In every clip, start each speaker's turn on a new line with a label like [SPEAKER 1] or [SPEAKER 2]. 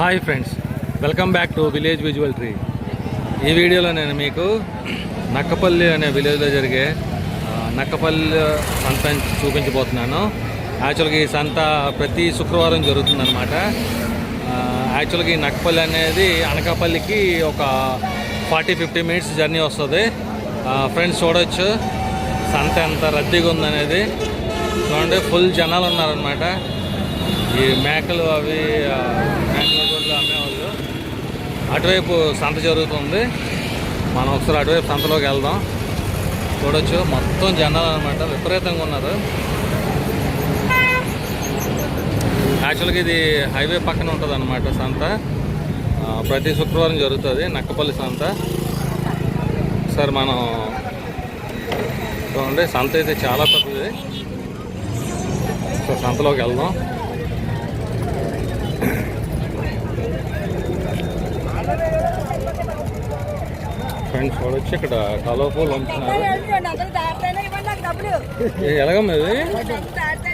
[SPEAKER 1] Hi friends, welcome back to village visual tree. ఈ వీడియోలో నేను మీకు నక్కపల్లి అనే విలేజ్లో జరిగే నక్కపల్లి సంత చూపించబోతున్నాను. యాక్చువల్గా ఈ సంత ప్రతి శుక్రవారం జరుగుతుందన్నమాట. యాక్చువల్గా ఈ నక్కపల్లి అనేది అనకాపల్లికి ఒక 40-50 మినిట్స్ జర్నీ వస్తుంది. ఫ్రెండ్స్ చూడవచ్చు సంత ఎంత రద్దీగా ఉందనేది. చూడండి, ఫుల్ జనాలు ఉన్నారనమాట. ఈ మేకలు అవి మేకల గొడ్లు అమ్మేవాళ్ళు. అటువైపు సంత జరుగుతుంది. మనం ఒకసారి అటువైపు సంతలోకి వెళ్దాం. చూడొచ్చు మొత్తం జనాలు అనమాట, విపరీతంగా ఉన్నారు. యాక్చువల్గా ఇది హైవే పక్కన ఉంటుంది అనమాట సంత. ప్రతి శుక్రవారం జరుగుతుంది నక్కపల్లి సంత. సార్ మనం చూడండి, సంత అయితే చాలా పెద్దది. సో సంతలోకి వెళ్దాం. ఫ్రెండ్స్ చూడొచ్చు, ఇక్కడ కలవ పూలు అమ్ముతున్నారు. ఎలాగమ్మా ఇది?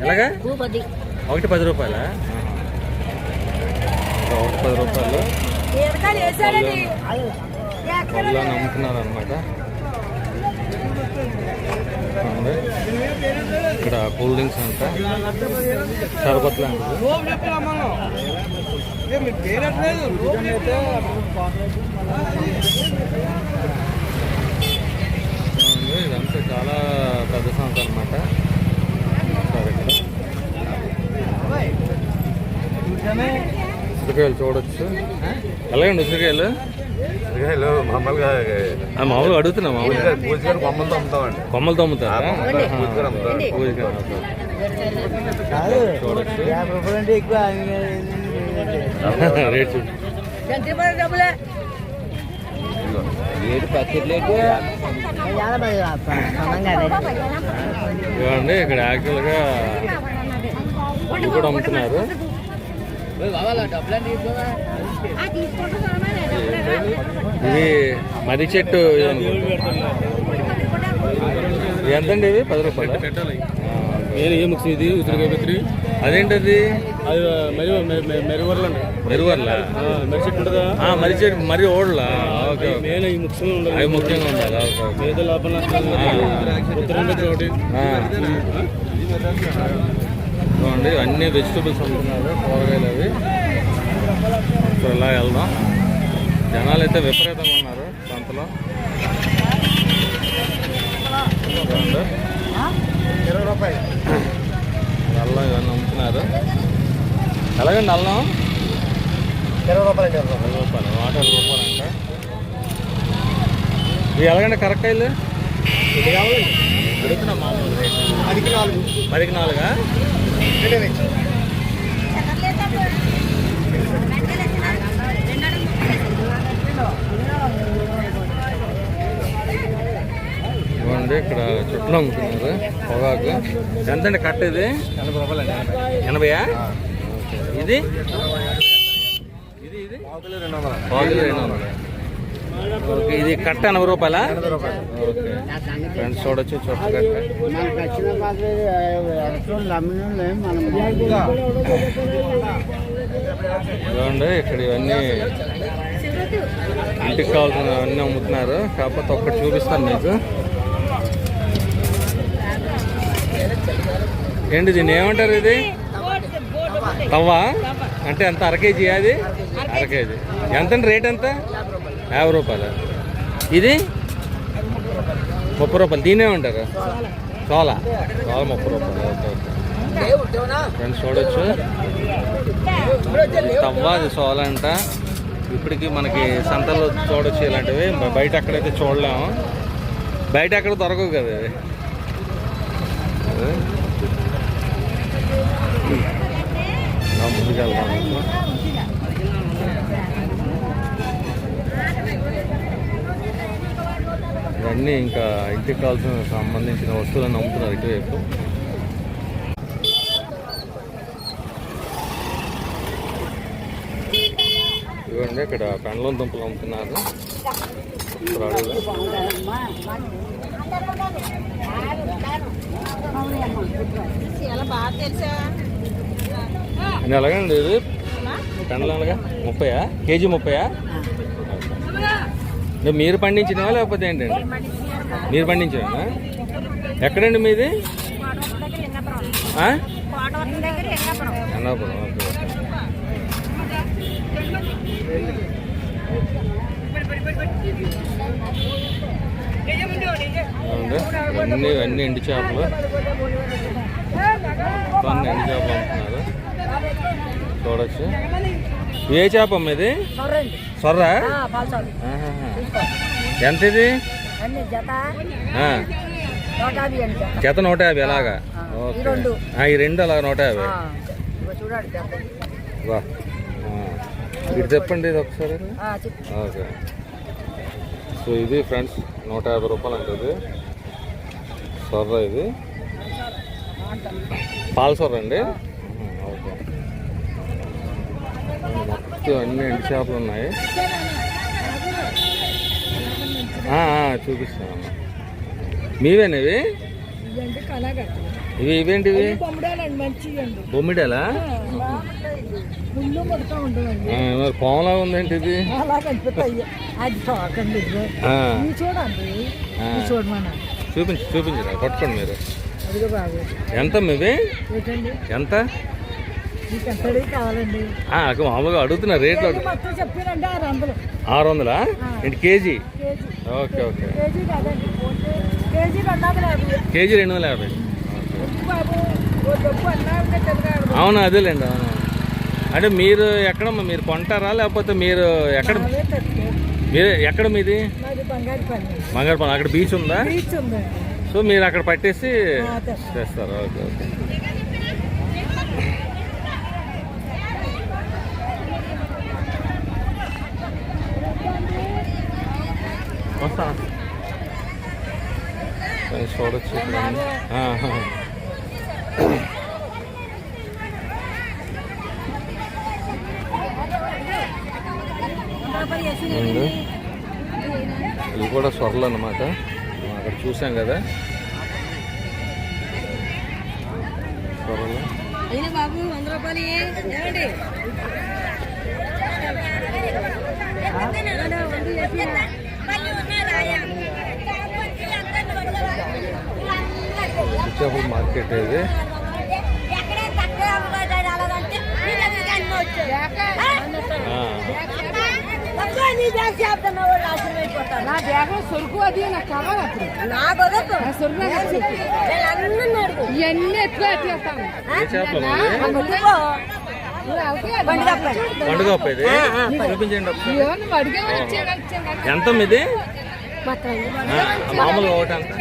[SPEAKER 1] ఎలాగా? 1 10 రూపాయలా? 1 10 రూపాయలు పళ్ళు అమ్ముతున్నారు అనమాట. ఇక్కడ కూల్ డ్రింక్స్ అంట, షర్బత్ లాంటిది. ఇదంతా చాలా పెద్ద సంత అనమాట. ఉసిరికాయలు చూడొచ్చు. ఎలాగండి ఉసిరికాయలు?
[SPEAKER 2] మామూలుగా
[SPEAKER 1] అడుగుతున్నా. మామూలుగా కొమ్మలతో అమ్ముతారా? చూడొచ్చు రేట్ చూడండి. ఇవ్వండి, ఇక్కడ యాక్చువల్గా ఇవి కూడా అమ్ముతున్నారు. ఇది మర్రి చెట్టు ఎంతండి? ఇది 10 రూపాయలు. ఇది ఉసిరికాయ. అదేంటది? అది మెరువర్ల మర్రి చెట్టు ఉంటుందా? మర్రి చెట్టు, మర్రి ఓడలా? ఓకే, అవి ముఖ్యంగా ఉండాలి. చూడండి, అన్ని వెజిటబుల్స్ అమ్ముతున్నారు, కూరగాయలు అవి. సో ఇలా వెళ్దాం. జనాలు అయితే విపరీతంగా ఉన్నారు సంతలో.
[SPEAKER 2] 20 రూపాయలు
[SPEAKER 1] అల్లం ఇవన్నీ అమ్ముతున్నారు. ఎలాగండి అల్లం?
[SPEAKER 2] 20 రూపాయలు.
[SPEAKER 1] 20 రూపాయలు, 20 రూపాయలు అంట. ఇవి ఎలాగండి కరక్కాయలు? అడుగుతున్నా మామూలు రేటు. 10కి 4. ఇవ్వండి, ఇక్కడ చుట్టూ అమ్ముతున్నారు పొగాకు. ఎంతండి కట్ట ఇది? 80 రూపాయలు. 80? ఇది ఇది ఇది 200. ఓకే, ఇది కట్ట 80 రూపాయలా? ఓకే ఫ్రెండ్స్ చూడొచ్చు, చుట్ట కట్ట. చూడండి, ఇక్కడ ఇవన్నీ ఇంటికి కావాల్సినవన్నీ అమ్ముతున్నారు. కాకపోతే ఒక్కటి చూపిస్తాను మీకు. ఏంటి దీన్ని ఏమంటారు? ఇది తవ్వా అంటే ఎంత? అర కేజీ? అది అర కేజీ. ఎంతండి రేట్? ఎంత? 50 రూపాయలు. ఇది 30 రూపాయలు. దీని ఏమంటారు? సోలా 30 రూపాయలు. ఓకే ఓకే ఫ్రెండ్స్ చూడొచ్చు, తవ్వా అది సోలా అంట. ఇప్పటికి మనకి సంతలో చూడొచ్చు ఇలాంటివి. బయట అక్కడైతే చూడలేము, బయట అక్కడ దొరకవు కదా అది. ముందుకు వెళ్దాం. ఇవన్నీ ఇంకా ఇంటికి కావాల్సిన సంబంధించిన వస్తువులను అమ్ముతున్నారు ఇటువైపు. ఇవ్వండి, ఇక్కడ కండ్లం దుంపలు అమ్ముతున్నారు. ఎలాగండి ఇది? పెండలాలుగా 30 కేజీ 30? అంటే మీరు పండించినవా లేకపోతే ఏంటండి? మీరు పండించినవా? ఎక్కడండి మీది? అన్నాపురం. ఓకే. అన్నీ ఎండు చేపలు, అన్నీ ఎండు చేపలు అమ్ముతున్నారు, చూడొచ్చు. ఏ చేప అమ్మ ఇది? సొర్రా? ఎంత ఇది? జత 150 అలాగా? ఓకే. ఈ రెండు అలా 150. వా, ఇది చెప్పండి ఇది ఒకసారి. ఓకే. సో ఇది ఫ్రెండ్స్ 150 రూపాయలు అంటుంది సొర్ర. ఇది పాల సొర్ర అండి. ఓకే. మొత్తం అన్ని ఎండు చేపలు ఉన్నాయి. చూపిస్తాను. మీవేనివి? ఇవేంటివి? బొమ్మిడాలా? మరి పాములా ఉందేంటి ఇది? చూపించరా, పట్టుకోండి మీరు. ఎంత మీవి? ఎంత? మామూలుగా అడుగుతున్నా రేట్లు. 600? ఏంటి కేజీ? Okay okay. కేజీ 250. అవునా, అదేలేండి. అవును. అంటే మీరు ఎక్కడమ్మా, మీరు కొంటారా లేకపోతే మీరు ఎక్కడ? మీరు ఎక్కడ మీది? బంగారుపల్లి. అక్కడ బీచ్ ఉందా? సో మీరు అక్కడ పట్టేసి చేస్తారు. Okay okay. వస్తా చూడొచ్చు. ఇవి కూడా సొరలు అన్నమాట. అక్కడ చూసాం కదా సొరలు. వెజిటేబుల్ మార్కెట్ ఇది.
[SPEAKER 3] సొరుకు అది నాకు కావాలి. ఇవన్నీ ఎట్లా ఎట్లేస్తాను.
[SPEAKER 1] పండుగ చూపించండి. ఎంత ఇది? మామూలుగా ఒకటి అంత?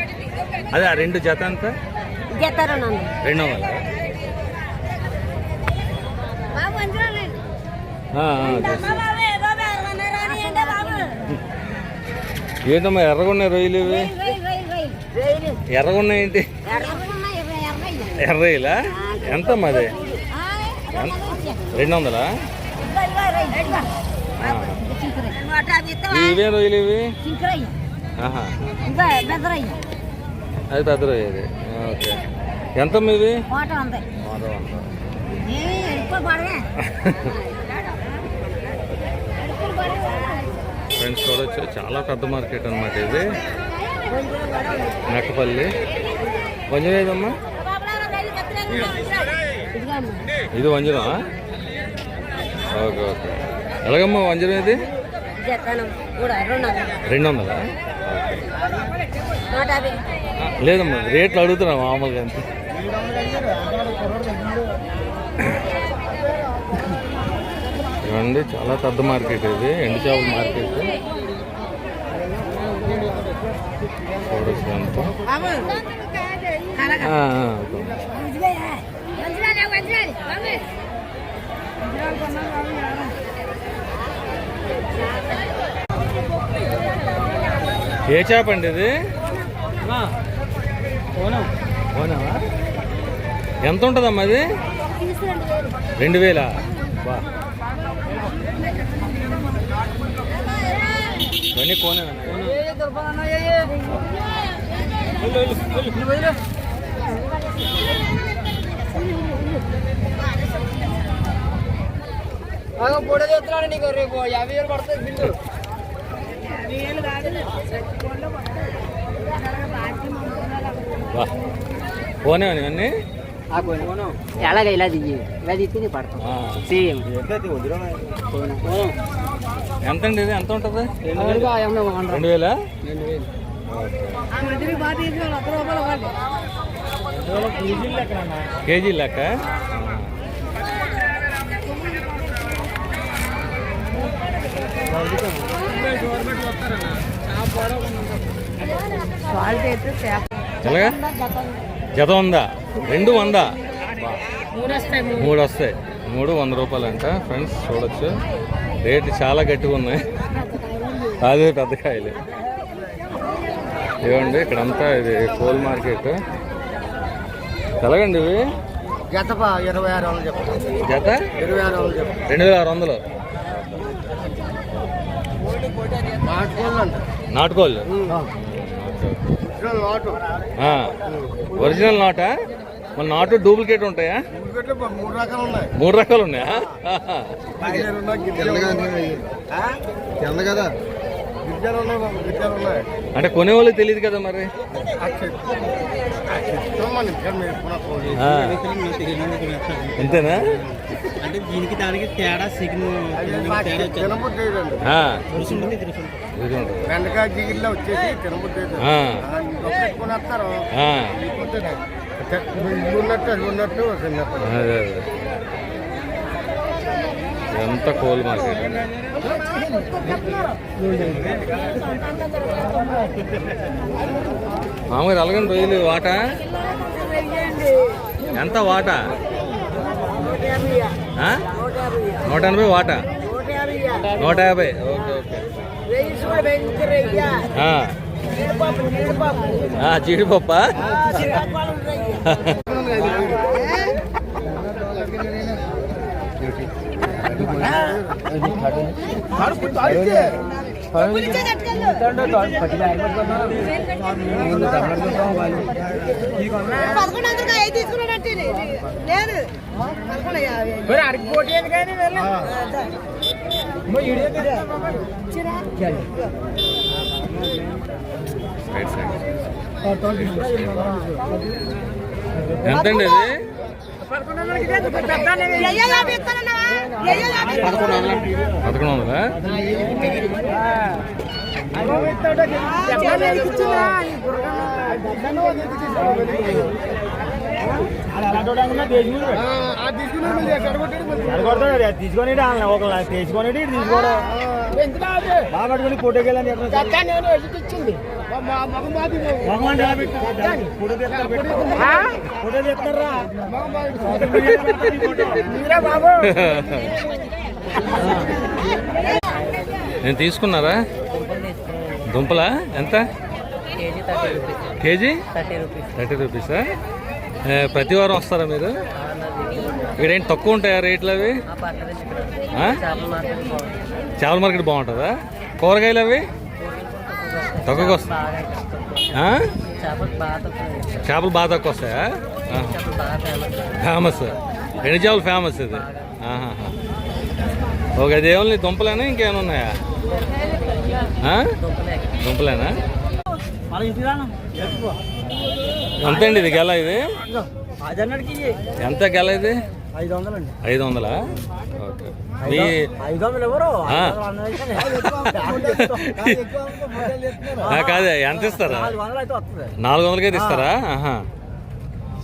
[SPEAKER 1] అదే ఆ రెండు జత అంత? 200. ఏంటమ్మా ఎర్రగున్నాయి రొయ్యలు ఇవి? ఎర్రగున్నాయేంటి? ఎర్రయ్యలా? ఎంతమ్మా అది? 200? ఇవే రొయ్యలు ఇవి? అది పెద్ద రొయ్య ఇది. ఓకే. ఎంతమ్మా ఇవి? ఫ్రెండ్స్ చూడొచ్చు, చాలా పెద్ద మార్కెట్ అన్నమాట ఇది. నక్కపల్లి. కొంచెం ఏదమ్మా ఇది? వంజరం. Okay okay. ఎలాగమ్మా వంజరం ఇది? 200? లేదమ్మా రేట్లు అడుగుతున్నా మామూలుగా. ఎంత? ఇవ్వండి, చాలా పెద్ద మార్కెట్ ఇది, ఎండు చేపల మార్కెట్. చూడొచ్చు ఎంత. ఏ చేప అండి ఇది? ఎంత ఉంటుందమ్మా అది? 2000? బా, ఇవన్నీ కోనేనా?
[SPEAKER 3] పొడి చేస్తున్నాడు నీకు రేపు 50,000 పడుతుంది బిల్లు.
[SPEAKER 1] పోనే ఇవన్నీ
[SPEAKER 3] ఎలాగ ఇలా దిగి ఇలా దిగి పడతాం సేమ్
[SPEAKER 1] ఎంత అండి ఇది ఎంత ఉంటుంది 2,000 కేజీ లెక్క ఎలాగా జత 100 2 100 3 వస్తాయి 3 100 రూపాయలు అంట ఫ్రెండ్స్ చూడొచ్చు రేట్లు చాలా గట్టిగా ఉన్నాయి అదే పెద్ద కాయలు ఇవ్వండి ఇక్కడంతా ఇది కోల్ మార్కెట్ ఎలాగండి ఇవి
[SPEAKER 2] జత 26 చెప్తాను.
[SPEAKER 1] జత
[SPEAKER 2] 26 చెప్తాను.
[SPEAKER 1] 2,600 నాటుకోళ్ళు ఒరిజినల్ నాటా మన నాటు డూప్లికేట్ ఉంటాయా
[SPEAKER 2] 3 రకాలు ఉన్నాయి.
[SPEAKER 1] 3 రకాలు ఉన్నాయా
[SPEAKER 2] తెల్ల కదా గిద్దలు ఉన్నాయి.
[SPEAKER 1] అంటే కొనేవాళ్ళకి తెలియదు కదా మరి ఆ. అంతేనా
[SPEAKER 4] అంటే దీనికి దానికి తేడా సిగ్నల్
[SPEAKER 1] ఆ.
[SPEAKER 2] బెండకాయ జిగిల్లో వచ్చేసి తినబుద్ధి
[SPEAKER 1] ఆ.
[SPEAKER 2] పెట్టుకుని వస్తారు
[SPEAKER 1] ఆ.
[SPEAKER 2] ఉన్నట్టు అది ఉన్నట్టు
[SPEAKER 1] అదే అదే ఎంత కోల్ మార్కెట్ మామూలు అలగని రొయ్యలు వాటా ఎంత వాటా 180 వాటా 150 ఓకే ఓకే జీడిపప్ప ఎంతండి ఇది
[SPEAKER 4] 1100 తీసుకొని ఒక తీసుకొని తీసుకోవడం బాగా పట్టుకొని ఫోటోకెళ్ళని ఫోటో చెప్తారా
[SPEAKER 1] నేను తీసుకున్నారా దుంపలా ఎంత కేజీ 30 రూపీసా ప్రతి వారం వస్తారా మీరు ఇక్కడేంటి తక్కువ ఉంటాయా రేట్లు అవి చేపల మార్కెట్ బాగుంటుందా కూరగాయలు అవి తక్కువకి వస్తాయి చేపలు బాగా తక్కువ వస్తాయా ఫేమస్ ఎండు చేపలు ఫేమస్ ఇది ఓకే అది ఏమన్నా దుంపలేనా ఇంకేమైనా ఉన్నాయా దుంపలేనా ఎంతండి ఇది గెల ఇది ఎంత గెల ఇది
[SPEAKER 4] 500 అండి
[SPEAKER 1] 500 ఓకే మీ
[SPEAKER 4] 500 ఎవరు
[SPEAKER 1] కాదే ఎంత ఇస్తారా
[SPEAKER 4] 400 అయితే వస్తుంది
[SPEAKER 1] 400కి అయితే ఇస్తారా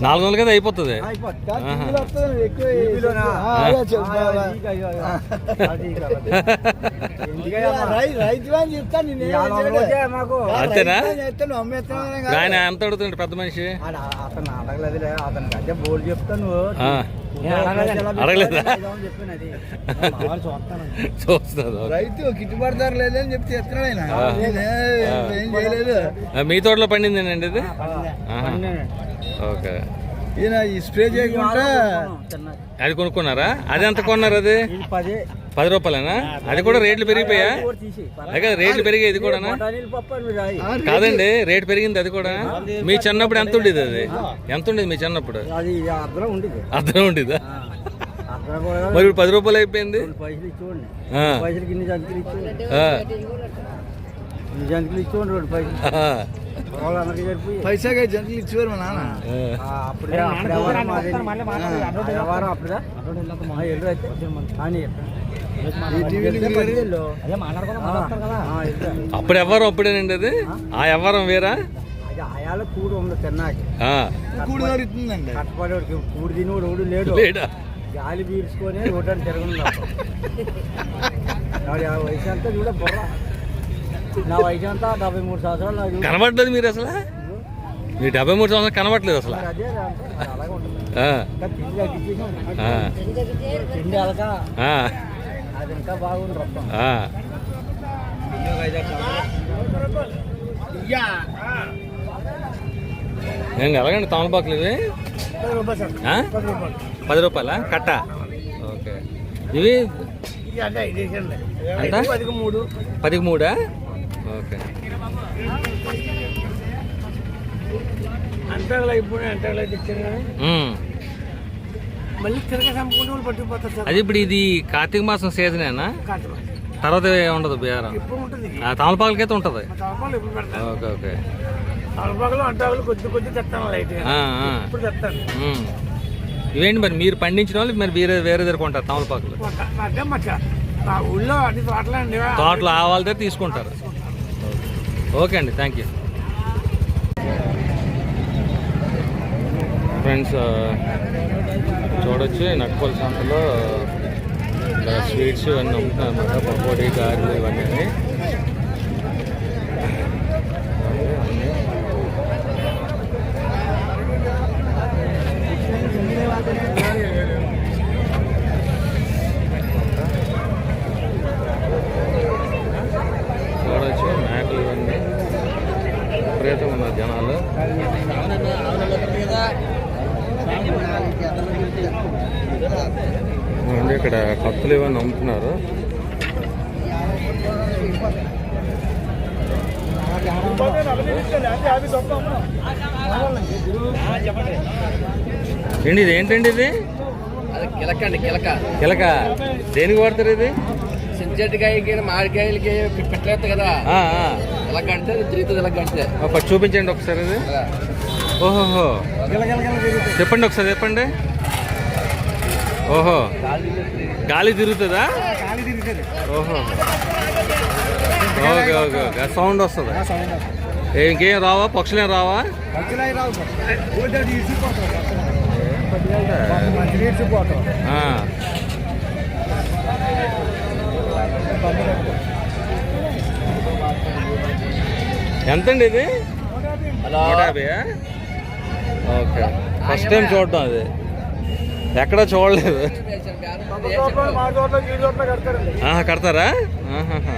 [SPEAKER 1] 400కి అయితే అయిపోతుంది అంతేనా ఆయన ఎంత అడుగుతుండే పెద్ద మనిషి
[SPEAKER 4] అతను అడగలేదులే అతనికి అదే బోల్ చెప్తాను
[SPEAKER 1] అడగలేదా చూస్తున్నారు
[SPEAKER 2] రైతు గిట్టుబాటు ధర లేదని చెప్తే చెప్తున్నాడు.
[SPEAKER 1] మీ తోటలో పండిందేనండి ఇది ఓకే
[SPEAKER 2] ఈయన ఈ స్ప్రే చేయకుండా
[SPEAKER 1] అది కొనుక్కున్నారా అది ఎంత కొన్నారు అది 10 రూపాయలేనా అది కూడా రేట్లు పెరిగిపోయా అదే రేట్లు పెరిగాయి ఇది కూడా కాదండి రేటు పెరిగింది అది కూడా మీ చిన్నప్పుడు ఎంత ఉండేది అది ఎంత ఉండేది మీ చిన్నప్పుడు
[SPEAKER 4] అది అర్థం ఉండేది
[SPEAKER 1] అర్థం ఉండేదా మరి ఇప్పుడు 10 రూపాయలు అయిపోయింది.
[SPEAKER 4] పైసలు ఇచ్చుకోండి,
[SPEAKER 1] ఆ,
[SPEAKER 4] పైసలకి ఇన్ని జంతులు ఇచ్చుకోండి,
[SPEAKER 1] ఆ,
[SPEAKER 4] ఇన్ని జంతులు ఇచ్చుకోండి, 2 పైసలు
[SPEAKER 1] ఆ,
[SPEAKER 4] వాళ్ళు అందరికీ సరిపోయి
[SPEAKER 2] పైసాగా జంతులు ఇచ్చేవారు మా నాన్న.
[SPEAKER 4] అప్పుడు వ్యవహారం అప్పుడుదా ఎల్లు అయితే కానీ
[SPEAKER 2] ఈ టీవీలు వీళ్ళు
[SPEAKER 1] అప్పుడు ఎవరు అప్పుడేనండి అది? ఆ వ్యవహారం వేరా?
[SPEAKER 4] అది ఆయాల కూడు ఉంది తిన్నాకి
[SPEAKER 1] ఆ,
[SPEAKER 2] కూడి దొరుకుతుందండి.
[SPEAKER 4] కట్టపడేవాడికి కూడు తినేవాడు ఎవడు లేడు,
[SPEAKER 1] లేడా?
[SPEAKER 4] గాలి పీల్చుకొని రోడ్డు తిరగకుండా వయసు అంతా చూడ బొర్ర. నా వయసు అంతా 73 సంవత్సరాలు నాకు చూడు.
[SPEAKER 1] కనబడలేదు మీరు అసలు? మీ 73 సంవత్సరాలు కనబడలేదు అసలు.
[SPEAKER 4] మరి అదే అలాగే ఉంటుంది.
[SPEAKER 1] ఆ,
[SPEAKER 4] ఇంకా తిండి తగ్గించేసాం,
[SPEAKER 1] ఆ,
[SPEAKER 4] తిండి అలక
[SPEAKER 1] ఆ,
[SPEAKER 4] అది ఇంకా బాగుంది రొప్పం.
[SPEAKER 1] ఆ. నేను ఎలాగండి తమలపాకులు ఇవి? ఆ? 10 రూపాయలా కట్ట? ఓకే. ఇవి ఎంత? 13? ఓకే.
[SPEAKER 4] అంటారు అయిపోయి అంటారు తెచ్చారు కానీ
[SPEAKER 1] ఉమ్.
[SPEAKER 4] మళ్ళీ తిరగ చంపుకుంటూ వాళ్ళు పట్టుకుపోతారు సార్.
[SPEAKER 1] అది ఇప్పుడు ఇది కార్తీక మాసం సీజనేనా?
[SPEAKER 4] కాదు
[SPEAKER 1] తర్వాత ఉండదు బీహారం?
[SPEAKER 4] ఎప్పుడు ఉంటుంది
[SPEAKER 1] తమలపాకులకైతే ఉంటుంది.
[SPEAKER 4] తలపాలు ఎప్పుడు పెడతాను,
[SPEAKER 1] ఓకే, ఓకే.
[SPEAKER 4] తలపాకులు అంటారు కొద్ది తెస్తాను లైట్
[SPEAKER 1] ఆ, ఆ.
[SPEAKER 4] ఇప్పుడు తెస్తాను.
[SPEAKER 1] ఉమ్. ఇవేంటి మరి మీరు పండించిన వాళ్ళు మరి వేరే దగ్గర కొంటారు తమలపాకులు?
[SPEAKER 4] అదే మా ఊళ్ళో అన్ని తోటలు అండి,
[SPEAKER 1] తోటలో ఆవాల దగ్గర తీసుకుంటారు. ఓకే అండి, థ్యాంక్ యూ. ఫ్రెండ్స్, చూడొచ్చు నక్కపల్లి సంతలో స్వీట్స్ ఇవన్నీ అమ్ముతున్నారు అన్నమాట. పకోడీ, గారెలు ఇవన్నీ. చూడొచ్చు మేకలు ఇవన్నీ విపరీతంగా ఉన్నారు జనాలు. అంటే ఇక్కడ కత్తులు ఇవన్నీ అమ్ముతున్నారు. ఏంటి ఇది? ఏంటండి ఇది?
[SPEAKER 3] కిలకండి కిలక.
[SPEAKER 1] కిలక దేనికి వాడతారు ఇది?
[SPEAKER 3] చించెట్టుకాయకి మామిడికాయలకి పెట్టలేదు కదా,
[SPEAKER 1] ఆ, ఆ.
[SPEAKER 3] ఇలా గంటే తిరుగుతుంది, ఇలా గంటే
[SPEAKER 1] ఒకటి చూపించండి ఒకసారి ఇది. ఓహోహో, చెప్పండి ఒకసారి చెప్పండి. ఓహో, గాలి తిరుగుతుందా? ఓహో, ఓకే, ఓకే, ఓకే. సౌండ్ వస్తుంది. ఇంకేం రావా? పక్షులేం రావా? ఆ. ఎంతండి ఇది? 150? ఓకే. ఫస్ట్ టైం చూడటం అది, ఎక్కడా చూడలేదు. కడతారా? ఆహాహా.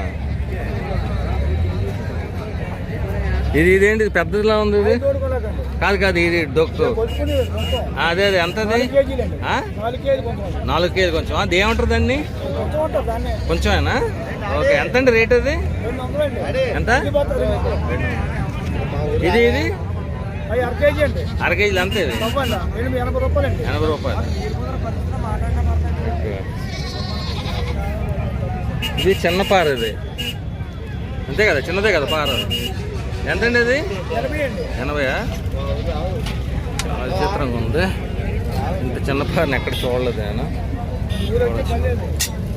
[SPEAKER 1] ఇదేంటి పెద్దదిలా ఉంది ఇది? కాదు కాదు, ఇది డొక్కు. అదే అదే. ఎంతది? 4 కేజీ కొంచెం. అది ఏమంటారు దాన్ని? కొంచెమేనా? ఓకే. ఎంతండి రేట్ అది? ఎంత ఇది? ఇది అర కేజీలు ఎంత? ఇది 80 రూపాయలు. ఓకే. ఇది చిన్న పార, ఇది అంతే కదా? చిన్నదే కదా పార? ఎంతండి అది? 80? చాలా చిత్రంగా ఉంది. ఇంత చిన్న పారని ఎక్కడ చూడలేదు నేను.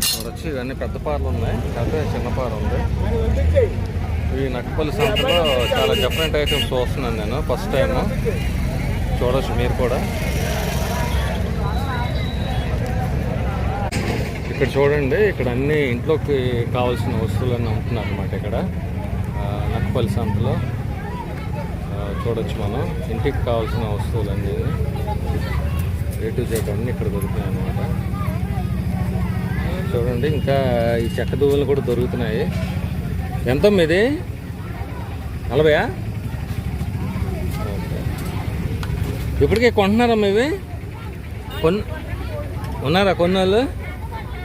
[SPEAKER 1] చూడొచ్చు ఇవన్నీ పెద్ద పారలు ఉన్నాయి, కాకపోతే చిన్న పార ఉంది. ఈ నక్కపల్లి సంతలో చాలా డిఫరెంట్ ఐటమ్స్ చూస్తున్నాను నేను ఫస్ట్ టైం. చూడొచ్చు మీరు కూడా. ఇక్కడ చూడండి, ఇక్కడ అన్ని ఇంట్లోకి కావాల్సిన వస్తువులన్నీ అమ్ముతున్నారు అన్నమాట. ఇక్కడ నక్కపల్లి సంతలో చూడొచ్చు మనం ఇంటికి కావాల్సిన వస్తువులన్నీ A to Z అన్నీ ఇక్కడ దొరుకుతున్నాయి అన్నమాట. చూడండి, ఇంకా ఈ చెక్క దువ్వలు కూడా దొరుకుతున్నాయి. ఎంత ఇది? 40? ఓకే. ఇప్పటికే కొంటున్నారమ్మా ఇవి? ఉన్నారా కొన్నాళ్ళు?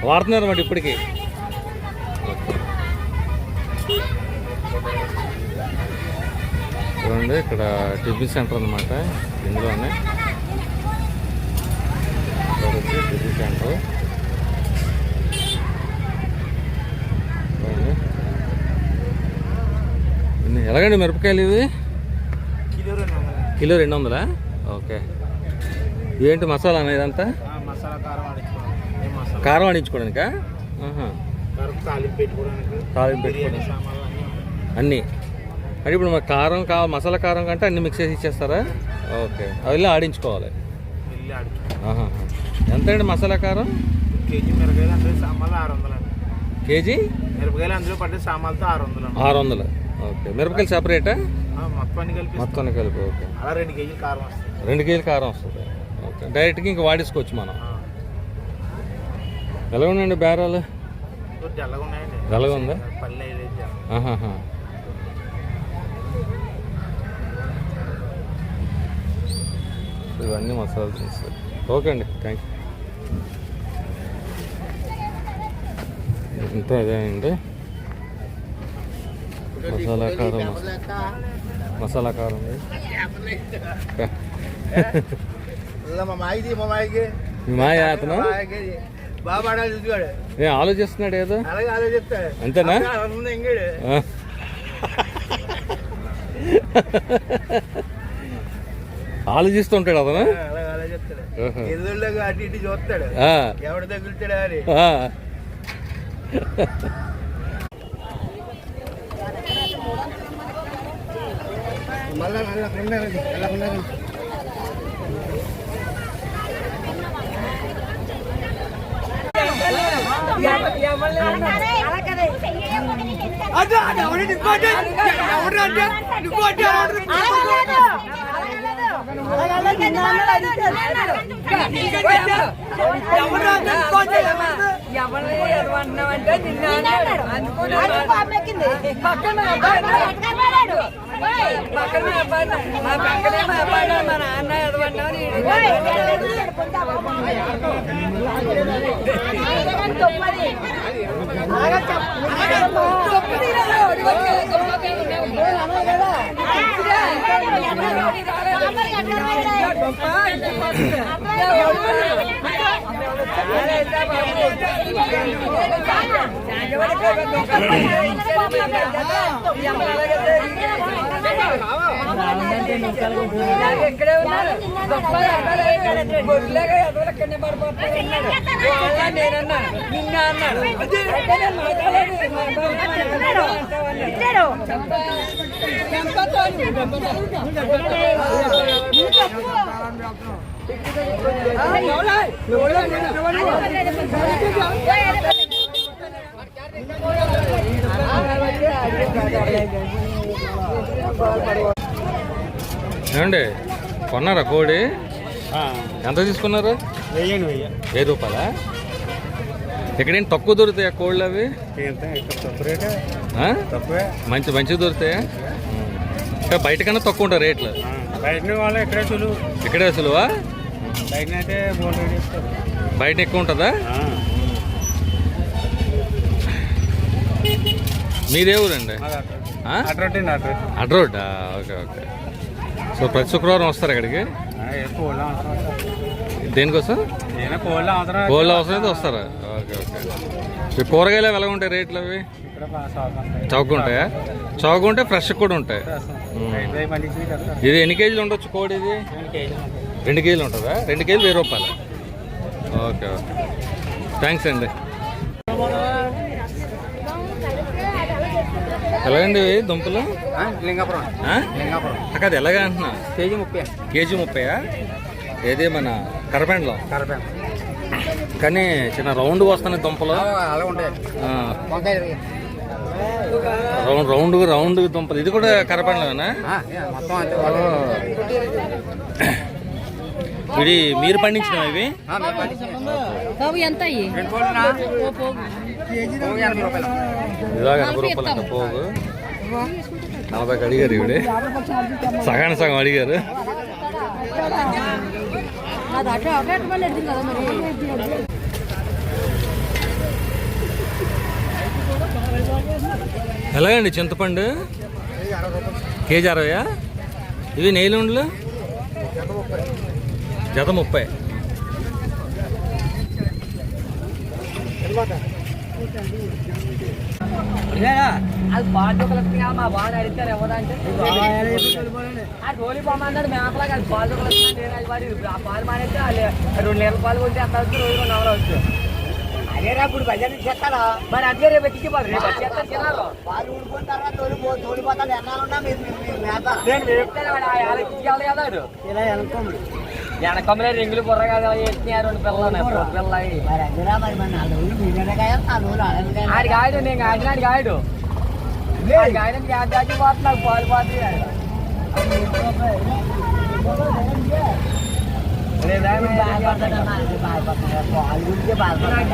[SPEAKER 1] వాడుతున్నారు అన్నమాట ఇప్పటికీ. చూడండి, ఇక్కడ టిఫిన్ సెంటర్ అన్నమాట. ఇందులోనే టిఫిన్ సెంటర్. ఎలాగండి మిరపకాయలు ఇవి కిలో 200? ఓకే. ఏంటి మసాలా అనేది ఇదంతా?
[SPEAKER 2] మసాలా
[SPEAKER 1] కారం ఆడించుకోవడానికా?
[SPEAKER 2] తాలింపు పెట్టుకోవడానికి
[SPEAKER 1] తాలింపు పెట్టుకోవడానికి అన్నీ. అంటే ఇప్పుడు మాకు కారం మసాలా కారం కంటే అన్నీ మిక్స్ చేసి ఇచ్చేస్తారా? ఓకే. అవి ఆడించుకోవాలి. ఎంత అండి మసాలా కారం?
[SPEAKER 2] కేజీ మిరపకాయలు అందులో సామాన్లు 600 అండి.
[SPEAKER 1] కేజీ
[SPEAKER 2] మిరపకాయలు అందులో పట్టే సామాన్లతో 600.
[SPEAKER 1] 600. ఓకే. మిరపకాయలు సపరేటా?
[SPEAKER 2] మొత్తాన్ని కలిపి
[SPEAKER 1] ఓకే.
[SPEAKER 2] అలా 2 కేజీలు కారం వస్తుంది.
[SPEAKER 1] 2 కేజీలు కారం వస్తుంది. ఓకే. డైరెక్ట్గా ఇంకా వాడేసుకోవచ్చు మనం. ఎలా ఉన్నాయండి బేరాలు?
[SPEAKER 2] తెల్లగా ఉన్నాయండి.
[SPEAKER 1] తెల్లగా ఉందా?
[SPEAKER 2] పల్లె
[SPEAKER 1] ఇవన్నీ మసాలా తీస్తారు. ఓకే అండి, థ్యాంక్ యూ. ఇంత అదే అండి మసాలా కారం మీ మాయ అతను
[SPEAKER 2] బాగా చూసుకోడు.
[SPEAKER 1] ఆలోచిస్తున్నాడు ఏదో.
[SPEAKER 2] అలాగే ఆలోచిస్తాడు.
[SPEAKER 1] అంతేనా?
[SPEAKER 2] ఎంగాడు
[SPEAKER 1] ఆలోచిస్తుంటాడు అతను.
[SPEAKER 2] అలాగే ఆలోచిస్తాడు. ఎల్లుళ్ళగా అటు ఇటు చూస్తాడు. ఎవడు తగులుతాడా అని.
[SPEAKER 5] ఎక్కడే ఉన్నారు గొడ్లాగా ఎక్కడనే పడిపోతాడు. నేనన్నా నిన్న అన్నాడు.
[SPEAKER 1] ఏమండి కొన్నారా కోడి? ఎంత తీసుకున్నారు? 1000 రూపాయలా? ఇక్కడేంటి తక్కువ దొరుకుతాయా కోళ్ళు అవి? మంచిగా దొరుకుతాయా? ఇంకా బయట కన్నా తక్కువ ఉంటాయి రేట్లు. ఇక్కడే సులువా? బయట ఎక్కువ ఉంటుందా? మీదే ఊరండి? అడ్రోడ్డా? Okay okay. సో ప్రతి శుక్రవారం వస్తారు ఇక్కడికి? దేనికోసం? కోళ్ళ అవసరం అయితే వస్తారా? Okay okay. కూరగాయలు ఎలా ఉంటాయి రేట్లు అవి? చౌక ఉంటాయా? చౌక ఉంటే ఫ్రెష్ కూడా ఉంటాయి. ఇది ఎన్ని కేజీలు ఉండొచ్చు కోడి? ఇది 2 కేజీలు ఉంటుందా? 2 కేజీలు 1000 రూపాయలు. ఓకే ఓకే, థ్యాంక్స్ అండి. ఎలాగండి దుంపలు?
[SPEAKER 2] లింగాపురం.
[SPEAKER 1] అక్కడ ఎలాగా అంటున్నా?
[SPEAKER 2] కేజీ 30.
[SPEAKER 1] కేజీ 30? ఏది మన కరపెండలో? కానీ చిన్న రౌండ్ వస్తున్నాయి దుంపలు.
[SPEAKER 2] అలా ఉంటాయి.
[SPEAKER 1] రౌండ్ దుంపలు. ఇది కూడా కరపెండలోనా? ఇది మీరు పండించిన ఇవి? ఇలాగ 80 రూపాయలు అంట పోగు. 40కి అడిగారు ఇవిడే, సగం అడిగారు. ఎలాగండి చింతపండు? కేజీ 60? ఇవి నెయ్యిలుండలు జత 30.
[SPEAKER 5] అది పాలు చుక్కలు మా బాగా అడిగారు ఎవరంటే ఆ టోలీ బొమ్మ అన్నాడు మేపలాగా అది పాలు చుక్కలు నేను అది వాడి ఆ పాలు మానేస్తే 2 లీటర్ల పాలు కొంటే ఎంత అవుతుంది రోజు 2 అవర్లు వచ్చు
[SPEAKER 3] అదేరా ఇప్పుడు బజార్ చెత్తారా
[SPEAKER 5] మరి అదే రేపు ఎక్కిపోదు రేపు చెత్త తినాలి
[SPEAKER 3] వాళ్ళు ఊడిపోయిన తర్వాత తోలిపోతాడు ఎన్నాళ్ళున్నా మీరు మేత
[SPEAKER 5] నేను చెప్తాను వాడు ఆ ఎక్కించాలి కదా వాడు
[SPEAKER 3] ఇలా వెనకొమ్ముడు
[SPEAKER 5] వెనకమ్మలే రింగులు బుర్ర కదా ఎత్తినారు 2 పిల్లలు పిల్లలు
[SPEAKER 3] మరి అదేరా మరి మన 4 రోజులు మీదనకాయ 4 రోజులు అడగకాయ
[SPEAKER 5] ఆడి గాయడు నేను కాకినాడు గాయడు ఆడి గాయడం దాచి పోతున్నాడు పాలు పోతుంది
[SPEAKER 3] పాలు గురించి బాధపడతాడు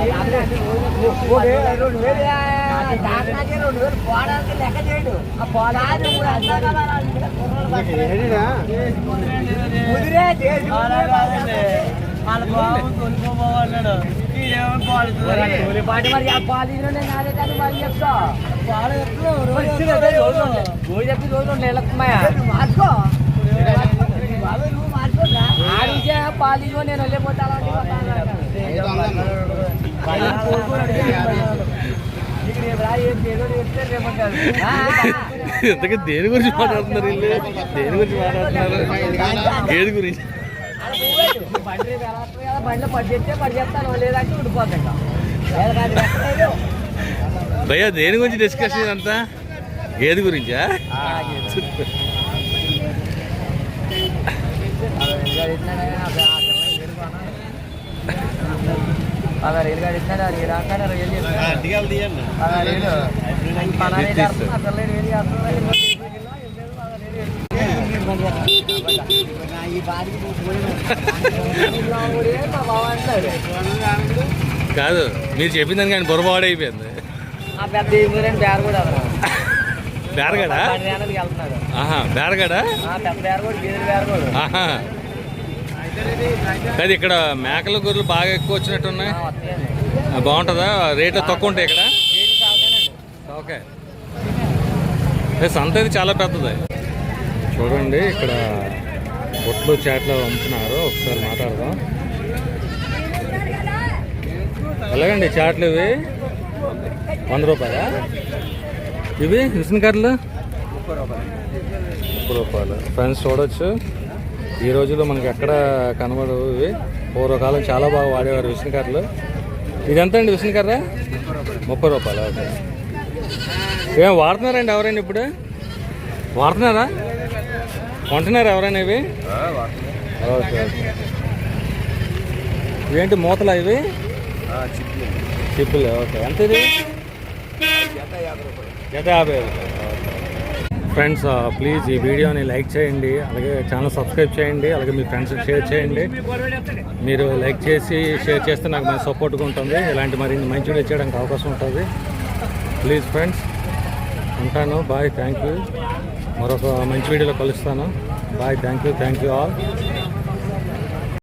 [SPEAKER 3] 2,000 పోవడానికి లెక్క చేయడు ఆ పోలాది
[SPEAKER 5] పాటి మరి ఆ పాలు నాదే కానీ మరి చెప్తా రోజు చెప్పి రోజు నెలకున్నాయా
[SPEAKER 3] మార్చుకో నువ్వు మార్చుకోరా
[SPEAKER 5] ఆడిచే పాలు ఇవ్వ నేను వెళ్ళిపోతాను
[SPEAKER 1] ఇంతకీ దేని గురించి మాట్లాడుతున్నారు వీళ్ళు? దేని గురించి మాట్లాడుతున్నారు? ఏది గురించి?
[SPEAKER 5] బండిలో పడి చెప్తాను లేదంటే ఉండిపోతాం
[SPEAKER 1] భయ్యా దేని గురించి డిస్కషన్ అంతా? ఏది గురించా?
[SPEAKER 3] ఈ బాడికి
[SPEAKER 1] కాదు మీరు చెప్పిందని కానీ బుర్రబాడు అయిపోయింది.
[SPEAKER 5] ఆ పెద్ద బేర కూడా
[SPEAKER 1] బేరగాడా?
[SPEAKER 5] వెళ్తున్నాడు
[SPEAKER 1] బేరగాడా?
[SPEAKER 5] పెద్ద బేర కూడా బీదర్ బేర కూడా
[SPEAKER 1] కాదు ఇక్కడ మేకల గొర్రెలు బాగా ఎక్కువ వచ్చినట్టు ఉన్నాయి. బాగుంటుందా? రేట్లు తక్కువ ఉంటాయి ఇక్కడ? ఓకే. సంత అయితే చాలా పెద్దది. చూడండి ఇక్కడ బొట్లు చాట్లు అమ్ముతున్నారు. ఒకసారి మాట్లాడదాం. ఎలాగండి చాట్లు ఇవి? 100 రూపాయలా? ఇవి విసిన కర్రలు 30 రూపాయలు. ఫ్రెండ్స్ చూడవచ్చు ఈ రోజుల్లో మనకి ఎక్కడ కనబడవు ఇవి. పూర్వకాలం చాలా బాగా వాడేవారు విసిన కర్రలు. ఇది ఎంత అండి విసిన కర్ర? 30 రూపాయలు. ఓకే. ఏం వాడుతున్నారండి ఎవరైనా ఇప్పుడు? వాడుతున్నారా? కొంటున్నారా ఎవరైనా ఇవి? ఓకే. ఇవేంటి మూతలా ఇవి? చిప్పులు. ఓకే. ఎంత ఇది? జత 50 రూపాయలు. ఫ్రెండ్స్ ప్లీజ్ ఈ వీడియోని లైక్ చేయండి, అలాగే ఛానల్ సబ్స్క్రైబ్ చేయండి, అలాగే మీ ఫ్రెండ్స్కి షేర్ చేయండి. మీరు లైక్ చేసి షేర్ చేస్తే నాకు మంచి సపోర్ట్గా ఉంటుంది. ఇలాంటి మరిన్ని మంచి వీడియో చేయడానికి అవకాశం ఉంటుంది. ప్లీజ్ ఫ్రెండ్స్ ఉంటాను. బాయ్. Thank you. మరొక మంచి వీడియోలో కలుస్తాను. బాయ్. Thank you all.